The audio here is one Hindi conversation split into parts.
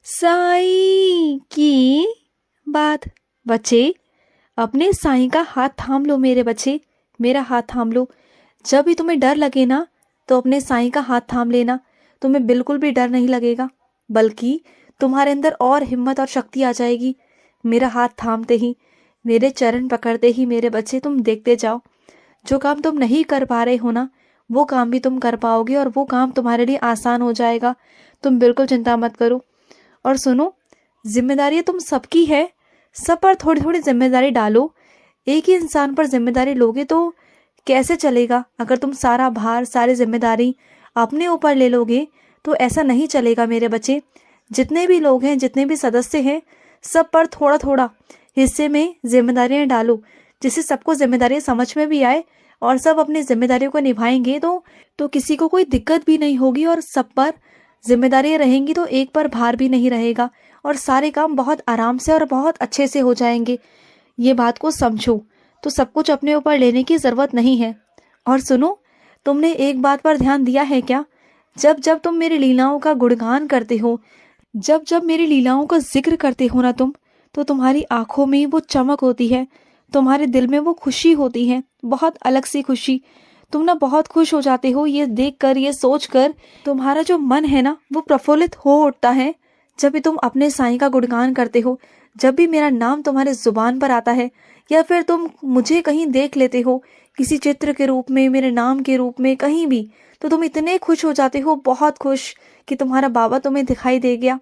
साईं की बात। बच्चे, अपने साईं का हाथ थाम लो मेरे बच्चे, मेरा हाथ थाम लो। जब भी तुम्हें डर लगे ना तो अपने साईं का हाथ थाम लेना। तुम्हें बिल्कुल भी डर नहीं लगेगा, बल्कि तुम्हारे अंदर और हिम्मत और शक्ति आ जाएगी। मेरा हाथ थामते ही, मेरे चरण पकड़ते ही मेरे बच्चे तुम देखते जाओ, जो काम तुम नहीं कर पा रहे हो ना, वो काम भी तुम कर पाओगे और वो काम तुम्हारे लिए आसान हो जाएगा। तुम बिल्कुल चिंता मत करो। और सुनो, जिम्मेदारी तुम सबकी है, सब पर थोड़ी थोड़ी जिम्मेदारी डालो। एक ही इंसान पर जिम्मेदारी लोगे तो कैसे चलेगा? अगर तुम सारा भार, सारी जिम्मेदारी अपने ऊपर ले लोगे तो ऐसा नहीं चलेगा मेरे बच्चे। जितने भी लोग हैं, जितने भी सदस्य हैं, सब पर थोड़ा थोड़ा हिस्से में जिम्मेदारियां डालो, जिससे सबको जिम्मेदारियां समझ में भी आए और सब अपनी जिम्मेदारियों को निभाएंगे तो किसी को कोई दिक्कत भी नहीं होगी और सब पर जिम्मेदारियां रहेंगी तो एक पर भार भी नहीं रहेगा और सारे काम बहुत आराम से और बहुत अच्छे से हो जाएंगे। ये बात को समझो। तो सब कुछ अपने ऊपर लेने की ज़रूरत नहीं है। और सुनो, तुमने एक बात पर ध्यान दिया है क्या? जब जब तुम मेरी लीलाओं का गुणगान करते हो, जब जब मेरी लीलाओं का जिक्र करते हो ना तुम, तो तुम्हारी आंखों में वो चमक होती है, तुम्हारे दिल में वो खुशी होती है, बहुत अलग सी खुशी। तुम ना बहुत खुश हो जाते हो ये देख कर, ये सोच कर। तुम्हारा जो मन है ना वो प्रफुल्लित हो उठता है जब भी तुम अपने साईं का गुणगान करते हो। जब भी मेरा नाम तुम्हारे जुबान पर आता है या फिर तुम मुझे कहीं देख लेते हो, किसी चित्र के रूप में, मेरे नाम के रूप में, कहीं भी, तो तुम इतने खुश हो जाते हो, बहुत खुश, कि तुम्हारा बाबा तुम्हें दिखाई दे गया।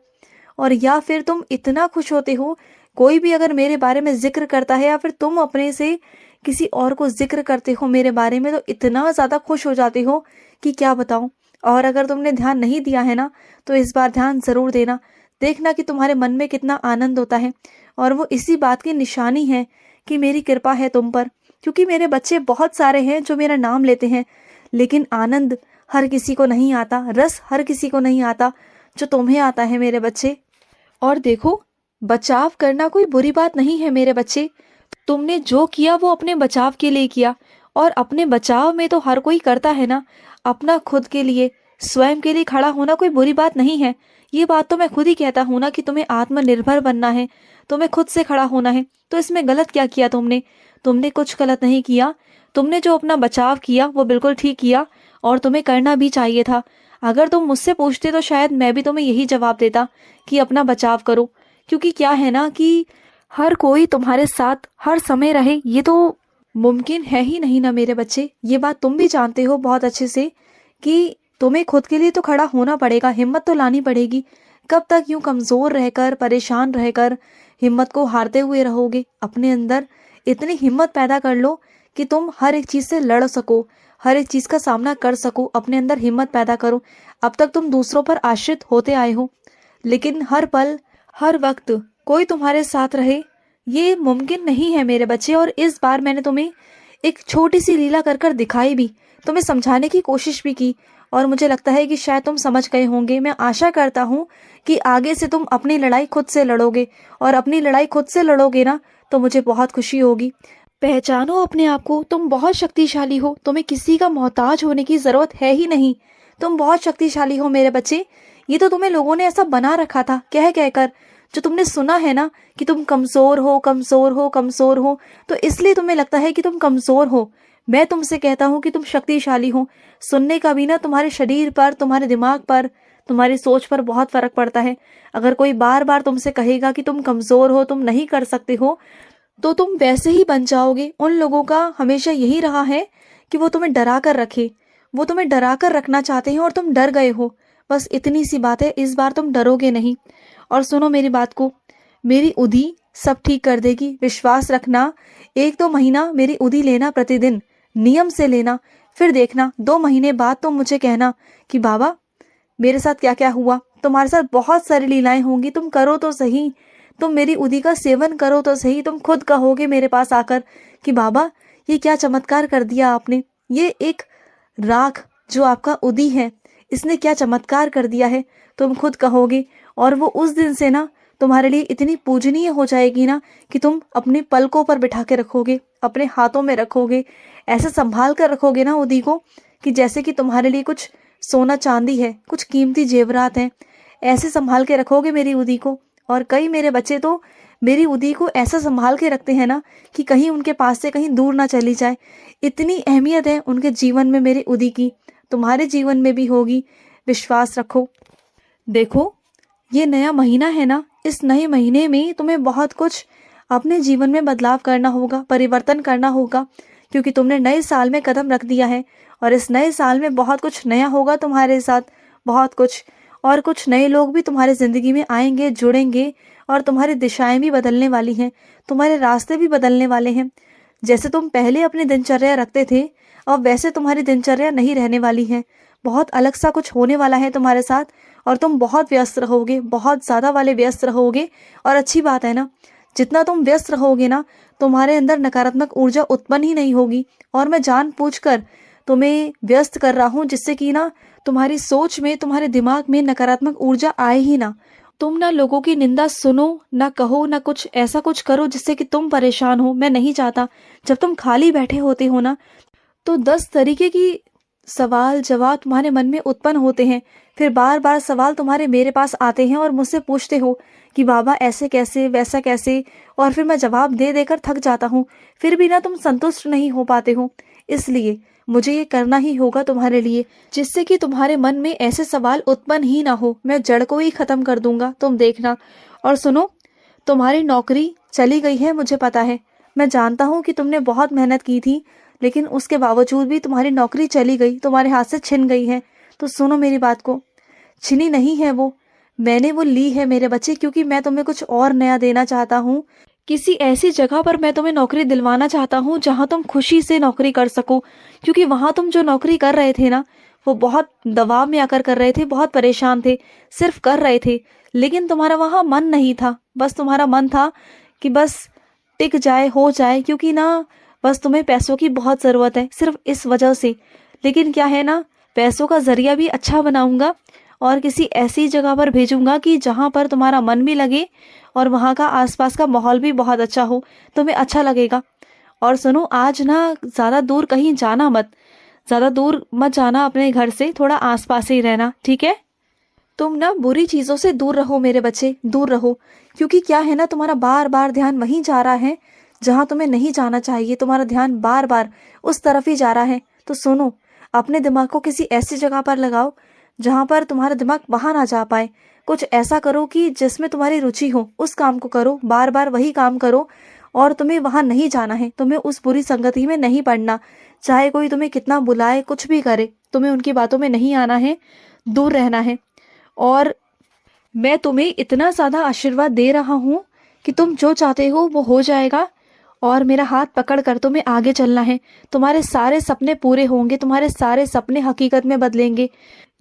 और या फिर तुम इतना खुश होते हो, कोई भी अगर मेरे बारे में जिक्र करता है या फिर तुम अपने से किसी और को जिक्र करते हो मेरे बारे में, तो इतना ज़्यादा खुश हो जाते हो कि क्या बताऊं। और अगर तुमने ध्यान नहीं दिया है ना तो इस बार ध्यान ज़रूर देना। देखना कि तुम्हारे मन में कितना आनंद होता है। और वो इसी बात की निशानी है कि मेरी कृपा है तुम पर, क्योंकि मेरे बच्चे बहुत सारे हैं जो मेरा नाम लेते हैं, लेकिन आनंद हर किसी को नहीं आता, रस हर किसी को नहीं आता जो तुम्हें आता है मेरे बच्चे। और देखो, बचाव करना कोई बुरी बात नहीं है मेरे बच्चे। तुमने जो किया वो अपने बचाव के लिए किया, और अपने बचाव में तो हर कोई करता है ना। अपना खुद के लिए, स्वयं के लिए खड़ा होना कोई बुरी बात नहीं है। ये बात तो मैं खुद ही कहता हूँ ना कि तुम्हें आत्मनिर्भर बनना है, तुम्हें खुद से खड़ा होना है। तो इसमें गलत क्या किया तुमने? तुमने कुछ गलत नहीं किया। तुमने जो अपना बचाव किया वो बिल्कुल ठीक किया, और तुम्हें करना भी चाहिए था। अगर तुम मुझसे पूछते तो शायद मैं भी तुम्हें यही जवाब देता कि अपना बचाव करो। क्योंकि क्या है ना कि हर कोई तुम्हारे साथ हर समय रहे, ये तो मुमकिन है ही नहीं ना मेरे बच्चे। ये बात तुम भी जानते हो बहुत अच्छे से कि तुम्हें खुद के लिए तो खड़ा होना पड़ेगा, हिम्मत तो लानी पड़ेगी। कब तक यूं कमजोर रहकर, परेशान रहकर हिम्मत को हारते हुए रहोगे? अपने अंदर इतनी हिम्मत पैदा कर लो कि तुम हर एक चीज से लड़ सको, हर एक चीज का सामना कर सको। अपने अंदर हिम्मत पैदा करो। अब तक तुम दूसरों पर आश्रित होते आए हो, लेकिन हर पल, हर वक्त कोई तुम्हारे साथ रहे, ये मुमकिन नहीं है मेरे बच्चे। और इस बार मैंने तुम्हें एक छोटी सी लीला कर कर दिखाई भी, तुम्हें समझाने की कोशिश भी की, और मुझे लगता है कि शायद तुम समझ गए होंगे। मैं आशा करता हूँ कि आगे से तुम अपनी लड़ाई खुद से लड़ोगे, और अपनी लड़ाई खुद से लड़ोगे ना तो मुझे बहुत खुशी होगी। पहचानो अपने आप को, तुम बहुत शक्तिशाली हो, तुम्हें किसी का मोहताज होने की जरूरत है ही नहीं। तुम बहुत शक्तिशाली हो मेरे बच्चे। ये तो तुम्हें लोगों ने ऐसा बना रखा था कह कहकर, जो तुमने सुना है ना कि तुम कमजोर हो, कमजोर हो, कमजोर हो, तो इसलिए तुम्हें लगता है कि तुम कमजोर हो। मैं तुमसे कहता हूँ कि तुम शक्तिशाली हो। सुनने का भी ना तुम्हारे शरीर पर, तुम्हारे दिमाग पर, तुम्हारी सोच पर बहुत फर्क पड़ता है। अगर कोई बार बार तुमसे कहेगा कि तुम कमजोर हो, तुम नहीं कर सकते हो, तो तुम वैसे ही बन जाओगे। उन लोगों का हमेशा यही रहा है कि वो तुम्हें डरा कर रखे, वो तुम्हें डरा कर रखना चाहते हैं और तुम डर गए हो। बस इतनी सी बात है, इस बार तुम डरोगे नहीं। और सुनो मेरी बात को, मेरी उदी सब ठीक कर देगी, विश्वास रखना। 1-2 महीना मेरी उदी लेना, प्रतिदिन नियम से लेना, फिर देखना 2 महीने बाद तुम मुझे कहना कि बाबा मेरे साथ क्या क्या हुआ। तुम्हारे साथ बहुत सारी लीलाएं होंगी, तुम करो तो सही, तुम मेरी उदी का सेवन करो तो सही। तुम खुद कहोगे मेरे पास आकर कि बाबा ये क्या चमत्कार कर दिया आपने, ये एक राख जो आपका उदी है, इसने क्या चमत्कार कर दिया है, तुम खुद कहोगे। और वो उस दिन से ना तुम्हारे लिए इतनी पूजनीय हो जाएगी ना कि तुम अपने पलकों पर बिठा के रखोगे, अपने हाथों में रखोगे, ऐसे संभाल कर रखोगे ना उदी को कि जैसे कि तुम्हारे लिए कुछ सोना चांदी है, कुछ कीमती जेवरात हैं। ऐसे संभाल के रखोगे मेरी उदी को। और कई मेरे बच्चे तो मेरी उदी को ऐसा संभाल के रखते हैं ना कि कहीं उनके पास से कहीं दूर ना चली जाए। इतनी अहमियत है उनके जीवन में मेरी उदी की। तुम्हारे जीवन में भी होगी, विश्वास रखो। देखो, ये नया महीना है ना, इस नए महीने में तुम्हें बहुत कुछ अपने जीवन में बदलाव करना होगा, परिवर्तन करना होगा, क्योंकि तुमने नए साल में कदम रख दिया है। और इस नए साल में बहुत कुछ नया होगा तुम्हारे साथ, बहुत कुछ। और कुछ नए लोग भी तुम्हारी ज़िंदगी में आएंगे, जुड़ेंगे, और तुम्हारी दिशाएं भी बदलने वाली हैं, तुम्हारे रास्ते भी बदलने वाले हैं। जैसे तुम पहले अपनी दिनचर्या रखते थे, अब वैसे तुम्हारी दिनचर्या नहीं रहने वाली है। बहुत अलग सा कुछ होने वाला है तुम्हारे साथ, और तुम बहुत व्यस्त रहोगे, बहुत ज़्यादा वाले व्यस्त रहोगे। और अच्छी बात है ना, जितना तुम व्यस्त रहोगे ना, तुम्हारे अंदर नकारात्मक ऊर्जा उत्पन्न ही नहीं होगी। और मैं जानबूझकर तुम्हें व्यस्त कर रहा हूँ, जिससे कि ना तुम्हारी सोच में, तुम्हारे दिमाग में नकारात्मक ऊर्जा आए ही ना। तुम ना लोगों की निंदा सुनो, ना कहो, ना कुछ ऐसा कुछ करो जिससे कि तुम परेशान हो। मैं नहीं चाहता। जब तुम खाली बैठे होते हो ना, तो 10 तरीके की सवाल जवाब तुम्हारे मन में उत्पन्न होते हैं। फिर बार बार सवाल तुम्हारे मेरे पास आते हैं और मुझसे पूछते हो कि बाबा ऐसे कैसे, वैसा कैसे। और फिर मैं जवाब दे देकर थक जाता हूँ। फिर भी ना तुम संतुष्ट नहीं हो पाते हो। इसलिए मुझे ये करना ही होगा तुम्हारे लिए, जिससे कि तुम्हारे मन में ऐसे सवाल उत्पन्न ही ना हो। मैं जड़ को ही खत्म कर दूंगा, तुम देखना। और सुनो, तुम्हारी नौकरी चली गई है, मुझे पता है। मैं जानता हूँ कि तुमने बहुत मेहनत की थी, लेकिन उसके बावजूद भी तुम्हारी नौकरी चली गई, तुम्हारे हाथ से छिन गई है। तो सुनो मेरी बात को, छिनी नहीं है वो, मैंने वो ली है मेरे बच्चे, क्योंकि मैं तुम्हें कुछ और नया देना चाहता हूँ। किसी ऐसी जगह पर मैं तुम्हें नौकरी दिलवाना चाहता हूँ जहाँ तुम खुशी से नौकरी कर सको। क्योंकि वहाँ तुम जो नौकरी कर रहे थे ना, वो बहुत दबाव में आकर कर रहे थे, बहुत परेशान थे, सिर्फ कर रहे थे। लेकिन तुम्हारा वहाँ मन नहीं था। बस तुम्हारा मन था कि बस टिक जाए, हो जाए, क्योंकि ना बस तुम्हें पैसों की बहुत ज़रूरत है, सिर्फ इस वजह से। लेकिन क्या है ना, पैसों का जरिया भी अच्छा बनाऊंगा और किसी ऐसी जगह पर भेजूंगा कि जहाँ पर तुम्हारा मन भी लगे और वहाँ का आसपास का माहौल भी बहुत अच्छा हो, तुम्हें अच्छा लगेगा। और सुनो, आज ना ज़्यादा दूर कहीं जाना मत, ज़्यादा दूर मत जाना अपने घर से, थोड़ा आसपास ही रहना, ठीक है? तुम ना बुरी चीज़ों से दूर रहो मेरे बच्चे, दूर रहो। क्योंकि क्या है ना, तुम्हारा बार बार ध्यान वहीं जा रहा है जहाँ तुम्हें नहीं जाना चाहिए। तुम्हारा ध्यान बार बार उस तरफ ही जा रहा है। तो सुनो, अपने दिमाग को किसी ऐसी जगह पर लगाओ जहाँ पर तुम्हारा दिमाग वहाँ ना जा पाए। कुछ ऐसा करो कि जिसमें तुम्हारी रुचि हो, उस काम को करो, बार बार वही काम करो। और तुम्हें वहाँ नहीं जाना है, तुम्हें उस बुरी संगति में नहीं पड़ना। चाहे कोई तुम्हें कितना बुलाए, कुछ भी करे, तुम्हें उनकी बातों में नहीं आना है, दूर रहना है। और मैं तुम्हें इतना ज़्यादा आशीर्वाद दे रहा हूँ कि तुम जो चाहते हो वो हो जाएगा। और मेरा हाथ पकड़ कर तुम्हें आगे चलना है। तुम्हारे सारे सपने पूरे होंगे, तुम्हारे सारे सपने हकीकत में बदलेंगे।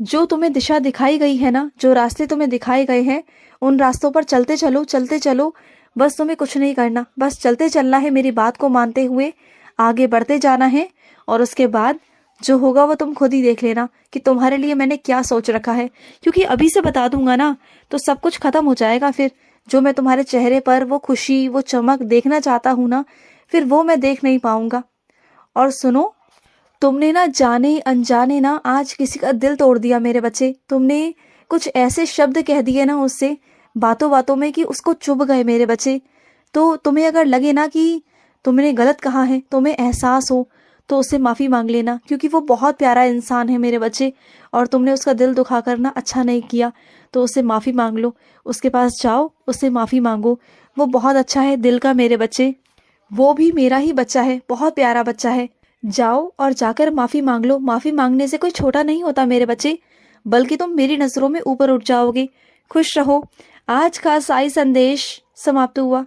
जो तुम्हें दिशा दिखाई गई है ना, जो रास्ते तुम्हें दिखाए गए हैं, उन रास्तों पर चलते चलो, चलते चलो। बस तुम्हें कुछ नहीं करना, बस चलते चलना है, मेरी बात को मानते हुए आगे बढ़ते जाना है। और उसके बाद जो होगा वो तुम खुद ही देख लेना कि तुम्हारे लिए मैंने क्या सोच रखा है। क्योंकि अभी से बता दूंगा ना तो सब कुछ खत्म हो जाएगा। फिर जो मैं तुम्हारे चेहरे पर वो खुशी, वो चमक देखना चाहता हूँ ना, फिर वो मैं देख नहीं पाऊंगा। और सुनो, तुमने ना जाने अनजाने ना आज किसी का दिल तोड़ दिया मेरे बच्चे। तुमने कुछ ऐसे शब्द कह दिए ना उससे बातों बातों में कि उसको चुभ गए मेरे बच्चे। तो तुम्हें अगर लगे ना कि तुमने गलत कहा है, तुम्हें एहसास हो, तो उससे माफ़ी मांग लेना। क्योंकि वो बहुत प्यारा इंसान है मेरे बच्चे, और तुमने उसका दिल दुखा करना अच्छा नहीं किया। तो उससे माफ़ी मांग लो, उसके पास जाओ, उससे माफ़ी मांगो। वो बहुत अच्छा है दिल का मेरे बच्चे, वो भी मेरा ही बच्चा है, बहुत प्यारा बच्चा है। जाओ और जाकर माफ़ी मांग लो। माफ़ी मांगने से कोई छोटा नहीं होता मेरे बच्चे, बल्कि तुम मेरी नज़रों में ऊपर उठ जाओगे। खुश रहो। आज का साई संदेश समाप्त हुआ।